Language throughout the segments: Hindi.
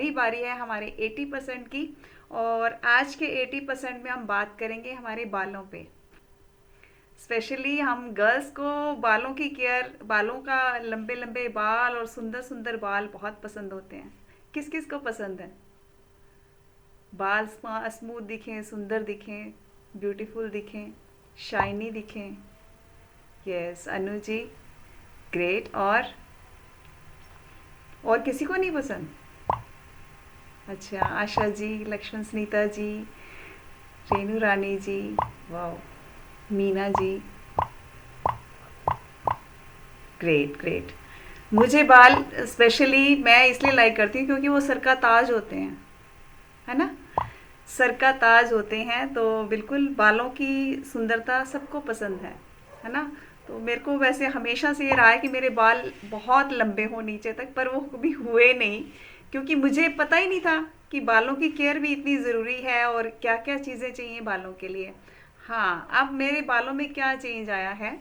अभी बारी है हमारे 80% की। और आज के 80% में हम बात करेंगे हमारे बालों पे। स्पेशली हम गर्ल्स को बालों की केयर, बालों का लंबे लंबे बाल और सुंदर सुंदर बाल बहुत पसंद होते हैं। किस किस को पसंद है? बाल स्मूथ दिखें, सुंदर दिखें, ब्यूटीफुल दिखें, शाइनी दिखें। Yes Anu ji, great. और किसी को नहीं पसंद? अच्छा, आशा जी, लक्ष्मण सुनीता जी, रेनू रानी जी, वाह, मीना जी, ग्रेट ग्रेट। मुझे बाल स्पेशली मैं इसलिए लाइक करती हूँ क्योंकि वो सर का ताज होते हैं, है ना। सर का ताज होते हैं तो बिल्कुल बालों की सुंदरता सबको पसंद है ना। तो मेरे को वैसे हमेशा से ये रहा है कि मेरे बाल बहुत लंबे हों नीचे तक, पर वो कभी हुए नहीं क्योंकि मुझे पता ही नहीं था कि बालों की केयर भी इतनी ज़रूरी है और क्या क्या चीज़ें चाहिए बालों के लिए। हाँ, अब मेरे बालों में क्या चेंज आया है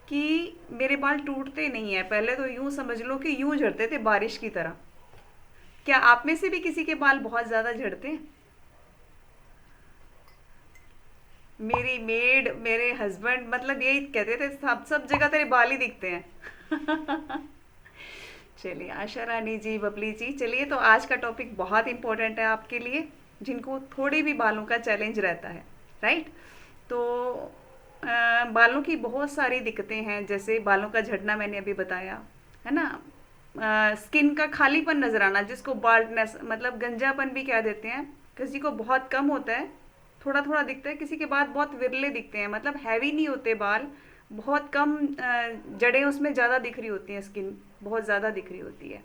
कि मेरे बाल टूटते नहीं है। पहले तो यूं समझ लो कि यूं झड़ते थे बारिश की तरह। क्या आप में से भी किसी के बाल बहुत ज़्यादा झड़ते हैं? मेरी मेड, मेरे हस्बैंड, मतलब यही कहते थे, सब सब जगह तेरे बाल ही दिखते हैं। चलिए आशा रानी जी, बबली जी, चलिए तो आज का टॉपिक बहुत इंपॉर्टेंट है आपके लिए जिनको थोड़े भी बालों का चैलेंज रहता है, राइट। तो बालों की बहुत सारी दिक्कतें हैं, जैसे बालों का झड़ना मैंने अभी बताया, है ना। स्किन का खालीपन नजर आना, जिसको बाल्डनेस मतलब गंजापन भी कह देते हैं। किसी को बहुत कम होता है, थोड़ा थोड़ा दिखता है, किसी के बाल बहुत विरले दिखते हैं, मतलब हैवी नहीं होते बाल, बहुत कम जड़ें उसमें ज़्यादा दिख रही होती हैं, स्किन बहुत ज़्यादा दिख रही होती है,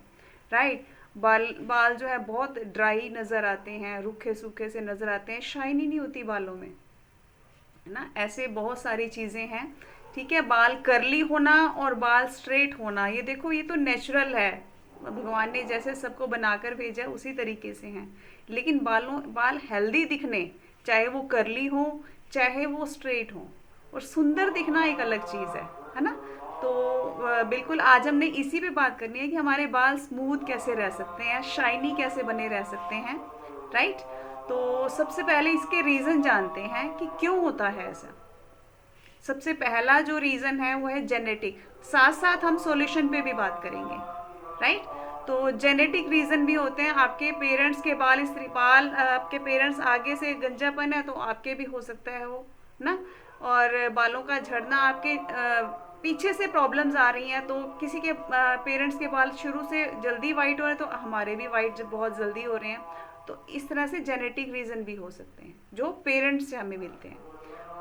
राइट। बाल बाल जो है बहुत ड्राई नज़र आते हैं, रूखे सूखे से नज़र आते हैं, शाइनी नहीं होती बालों में, है ना। ऐसे बहुत सारी चीज़ें हैं, ठीक है। बाल कर्ली होना और बाल स्ट्रेट होना, ये देखो ये तो नेचुरल है, भगवान ने जैसे सबको बनाकर भेजा है उसी तरीके से हैं। लेकिन बाल हेल्दी दिखने, चाहे वो कर्ली हो चाहे वो स्ट्रेट हो, और सुंदर दिखना एक अलग चीज़ है ना। तो बिल्कुल आज हमने इसी पे बात करनी है कि हमारे बाल स्मूथ कैसे रह सकते हैं, शाइनी कैसे बने रह सकते हैं, राइट। तो सबसे पहले इसके रीज़न जानते हैं कि क्यों होता है ऐसा। सबसे पहला जो रीज़न है वो है जेनेटिक, साथ साथ हम सॉल्यूशन पे भी बात करेंगे, राइट। तो जेनेटिक रीज़न भी होते हैं, आपके पेरेंट्स के बाल इस बाल आपके पेरेंट्स आगे से गंजापन है तो आपके भी हो सकता है वो ना। और बालों का झड़ना आपके पीछे से प्रॉब्लम्स आ रही हैं, तो किसी के पेरेंट्स के बाल शुरू से जल्दी वाइट हो रहे हैं तो हमारे भी वाइट बहुत जल्दी हो रहे हैं। तो इस तरह से जेनेटिक रीज़न भी हो सकते हैं जो पेरेंट्स से हमें मिलते हैं।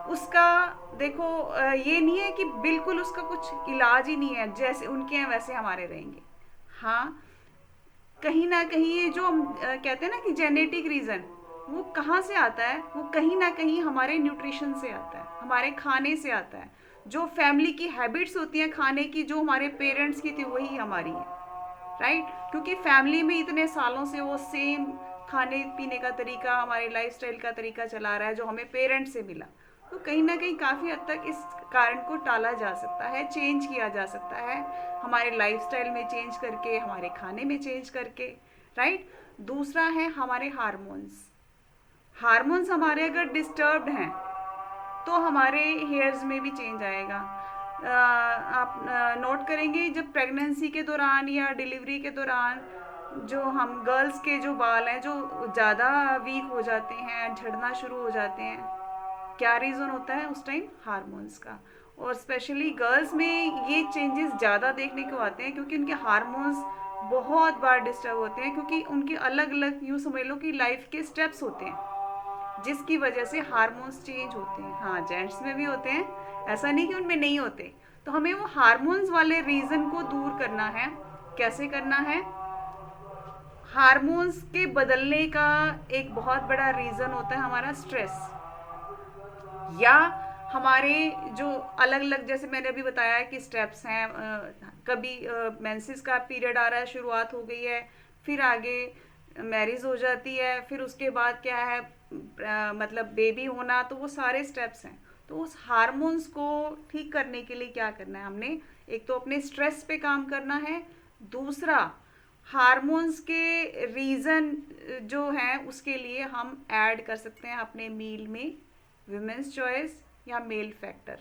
उसका देखो ये नहीं है कि बिल्कुल उसका कुछ इलाज ही नहीं है, जैसे उनके हैं वैसे हमारे रहेंगे। हाँ, कहीं ना कहीं ये जो हम कहते हैं ना कि जेनेटिक रीज़न, वो कहाँ से आता है? वो कहीं ना कहीं हमारे न्यूट्रिशन से आता है, हमारे खाने से आता है। जो फैमिली की हैबिट्स होती हैं खाने की, जो हमारे पेरेंट्स की थी वही हमारी है, राइट। क्योंकि फैमिली में इतने सालों से वो सेम खाने पीने का तरीका, हमारे लाइफस्टाइल का तरीका चला रहा है जो हमें पेरेंट्स से मिला। तो कहीं ना कहीं काफ़ी हद तक इस कारण को टाला जा सकता है, चेंज किया जा सकता है, हमारे लाइफस्टाइल में चेंज करके, हमारे खाने में चेंज करके, राइट। दूसरा है हमारे हार्मोन्स। हार्मोन्स हमारे अगर डिस्टर्ब्ड हैं तो हमारे हेयर्स में भी चेंज आएगा। आप नोट करेंगे जब प्रेगनेंसी के दौरान या डिलीवरी के दौरान जो हम गर्ल्स के जो बाल हैं जो ज़्यादा वीक हो जाते हैं, झड़ना शुरू हो जाते हैं, क्या रीज़न होता है उस टाइम? हार्मोन्स का। और स्पेशली गर्ल्स में ये चेंजेस ज़्यादा देखने को आते हैं क्योंकि उनके हार्मोन्स बहुत बार डिस्टर्ब होते हैं, क्योंकि उनके अलग अलग यूँ समझ लो कि लाइफ के स्टेप्स होते हैं जिसकी वजह से हार्मोन्स चेंज होते हैं। हाँ, जेंट्स में भी होते हैं, ऐसा नहीं कि उनमें नहीं होते। तो हमें वो हार्मोन्स वाले रीज़न को दूर करना है। कैसे करना है? हार्मोन्स के बदलने का एक बहुत बड़ा रीज़न होता है हमारा स्ट्रेस, या हमारे जो अलग अलग, जैसे मैंने अभी बताया कि स्टेप्स हैं, कभी मेंसेस का पीरियड आ रहा है, शुरुआत हो गई है, फिर आगे मैरिज हो जाती है, फिर उसके बाद क्या है, मतलब बेबी होना, तो वो सारे स्टेप्स हैं। तो उस हार्मोन्स को ठीक करने के लिए क्या करना है हमने? एक तो अपने स्ट्रेस पे काम करना है, दूसरा हार्मोन्स के रीज़न जो हैं उसके लिए हम ऐड कर सकते हैं अपने मील में विमेंस चॉइस या mail factor,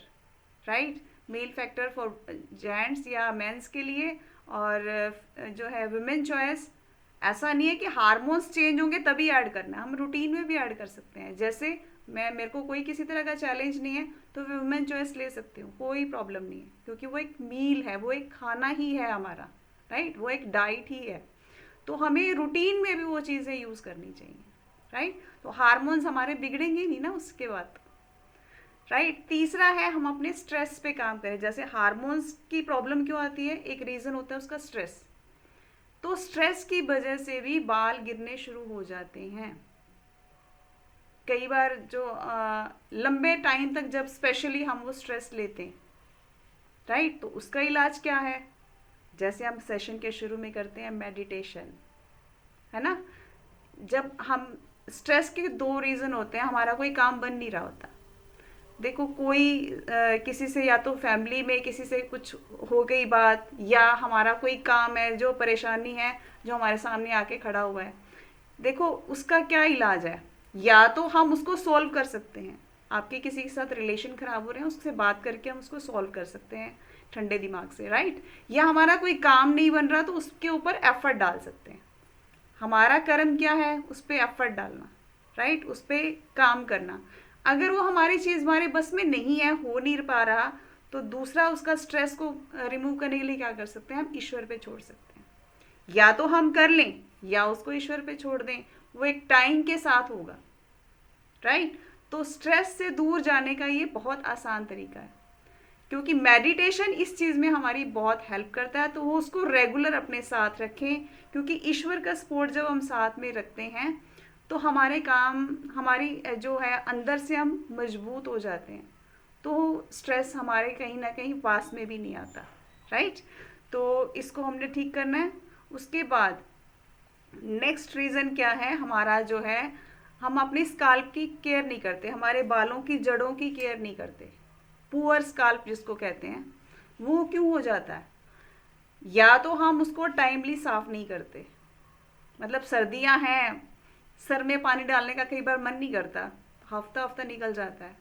right. Mail factor for gents या मेंस के लिए, और जो है विमेन चॉइस। ऐसा नहीं है कि हार्मोन्स चेंज होंगे तभी ऐड करना है, हम रूटीन में भी ऐड कर सकते हैं। जैसे मेरे को कोई किसी तरह का चैलेंज नहीं है तो वुमेन चॉइस ले सकती हूँ, कोई प्रॉब्लम नहीं है, क्योंकि वो एक मील है, वो एक खाना ही है हमारा, राइट, वो एक डाइट ही है। तो हमें रूटीन में भी वो चीज़ें यूज़ करनी चाहिए, राइट। तो हार्मोन्स हमारे बिगड़ेंगे नहीं ना उसके बाद, राइट। तीसरा है हम अपने स्ट्रेस पे काम करें। जैसे हार्मोन्स की प्रॉब्लम क्यों आती है, एक रीज़न होता है उसका स्ट्रेस। तो स्ट्रेस की वजह से भी बाल गिरने शुरू हो जाते हैं कई बार, जो लंबे टाइम तक जब स्पेशली हम वो स्ट्रेस लेते हैं, राइट। तो उसका इलाज क्या है, जैसे हम सेशन के शुरू में करते हैं मेडिटेशन, है ना। जब हम स्ट्रेस के दो रीज़न होते हैं, हमारा कोई काम बन नहीं रहा होता। देखो कोई किसी से, या तो फैमिली में किसी से कुछ हो गई बात, या हमारा कोई काम है जो परेशानी है जो हमारे सामने आके खड़ा हुआ है। देखो उसका क्या इलाज है, या तो हम उसको सॉल्व कर सकते हैं। आपके किसी के साथ रिलेशन खराब हो रहे हैं, उससे बात करके हम उसको सॉल्व कर सकते हैं ठंडे दिमाग से, राइट। या हमारा कोई काम नहीं बन रहा तो उसके ऊपर एफर्ट डाल सकते हैं। हमारा कर्म क्या है, उस पर एफर्ट डालना, राइट, उस पर काम करना। अगर वो हमारी चीज़ हमारे बस में नहीं है, हो नहीं पा रहा, तो दूसरा उसका स्ट्रेस को रिमूव करने के लिए क्या कर सकते हैं, हम ईश्वर पे छोड़ सकते हैं। या तो हम कर लें या उसको ईश्वर पे छोड़ दें, वो एक टाइम के साथ होगा, राइट। तो स्ट्रेस से दूर जाने का ये बहुत आसान तरीका है, क्योंकि मेडिटेशन इस चीज़ में हमारी बहुत हेल्प करता है। तो वो उसको रेगुलर अपने साथ रखें, क्योंकि ईश्वर का सपोर्ट जब हम साथ में रखते हैं तो हमारे काम, हमारी जो है अंदर से हम मजबूत हो जाते हैं। तो स्ट्रेस हमारे कहीं ना कहीं पास में भी नहीं आता, राइट। तो इसको हमने ठीक करना है। उसके बाद नेक्स्ट रीज़न क्या है हमारा, जो है हम अपनी स्काल्प की केयर नहीं करते, हमारे बालों की जड़ों की केयर नहीं करते। पुअर स्काल्प जिसको कहते हैं, वो क्यों हो जाता है, या तो हम उसको टाइमली साफ नहीं करते। मतलब सर्दियां हैं, सर में पानी डालने का कई बार मन नहीं करता, हफ्ता हफ्ता निकल जाता है,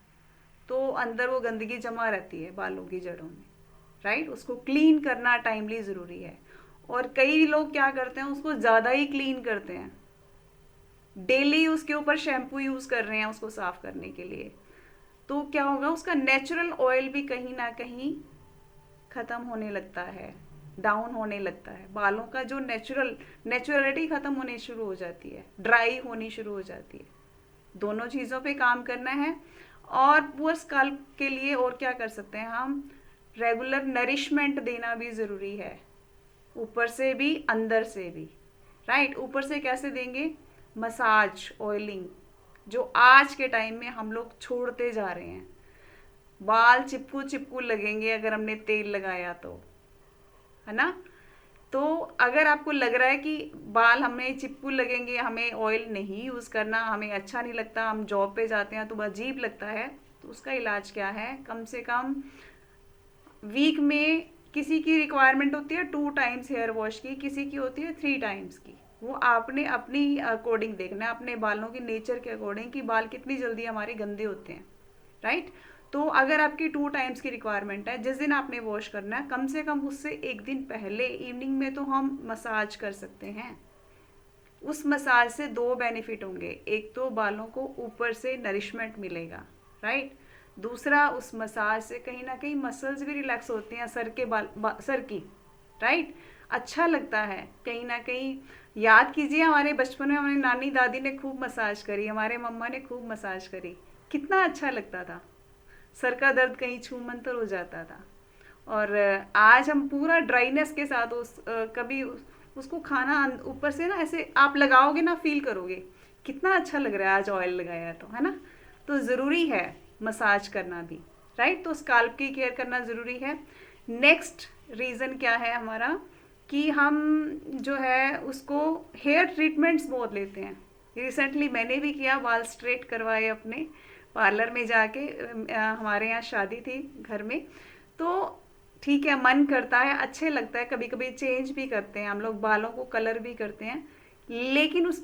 तो अंदर वो गंदगी जमा रहती है बालों की जड़ों में, राइट। उसको क्लीन करना टाइमली ज़रूरी है। और कई लोग क्या करते हैं, उसको ज़्यादा ही क्लीन करते हैं, डेली उसके ऊपर शैम्पू यूज़ कर रहे हैं उसको साफ करने के लिए। तो क्या होगा, उसका नेचुरल ऑयल भी कहीं ना कहीं ख़त्म होने लगता है, डाउन होने लगता है। बालों का जो नेचुरलिटी ख़त्म होने शुरू हो जाती है, ड्राई होनी शुरू हो जाती है। दोनों चीज़ों पे काम करना है। और पुअर स्कल्प के लिए और क्या कर सकते हैं हम, रेगुलर नरिशमेंट देना भी ज़रूरी है, ऊपर से भी अंदर से भी, राइट। ऊपर से कैसे देंगे, मसाज, ऑयलिंग, जो आज के टाइम में हम लोग छोड़ते जा रहे हैं। बाल चिपकू चिपकू लगेंगे अगर हमने तेल लगाया तो, है ना। तो अगर आपको लग रहा है कि बाल हमें चिपकू लगेंगे, हमें ऑयल नहीं यूज़ करना, हमें अच्छा नहीं लगता, हम जॉब पे जाते हैं तो अजीब लगता है, तो उसका इलाज क्या है, कम से कम वीक में किसी की रिक्वायरमेंट होती है 2 टाइम्स हेयर वॉश की, किसी की होती है 3 टाइम्स की। वो आपने अपनी अकॉर्डिंग देखना है, अपने बालों के नेचर के अकॉर्डिंग, कि बाल कितनी जल्दी हमारे गंदे होते हैं, राइट। तो अगर आपकी 2 टाइम्स की रिक्वायरमेंट है, जिस दिन आपने वॉश करना है, कम से कम उससे एक दिन पहले इवनिंग में तो हम मसाज कर सकते हैं। उस मसाज से 2 बेनिफिट होंगे, एक तो बालों को ऊपर से नरिशमेंट मिलेगा, राइट। दूसरा, उस मसाज से कहीं ना कहीं मसल्स भी रिलैक्स होती हैं, सर के सर की, राइट। अच्छा लगता है कहीं ना कहीं। याद कीजिए, हमारे बचपन में हमारी नानी दादी ने खूब मसाज करी, हमारे मम्मा ने खूब मसाज करी, कितना अच्छा लगता था, सर का दर्द कहीं छू मंतर हो जाता था। और आज हम पूरा ड्राइनेस के साथ कभी उसको खाना ऊपर से ना ऐसे आप लगाओगे ना, फील करोगे कितना अच्छा लग रहा है आज ऑयल लगाया तो, है ना। तो ज़रूरी है मसाज करना भी, राइट। तो स्काल्प की केयर करना ज़रूरी है। नेक्स्ट रीज़न क्या है हमारा, कि हम जो है उसको हेयर ट्रीटमेंट्स बहुत लेते हैं। रिसेंटली मैंने भी किया, बाल स्ट्रेट करवाए अपने पार्लर में जाके, हमारे यहाँ शादी थी घर में, तो ठीक है, मन करता है, अच्छे लगता है, कभी कभी चेंज भी करते हैं हम लोग, बालों को कलर भी करते हैं, लेकिन उसकी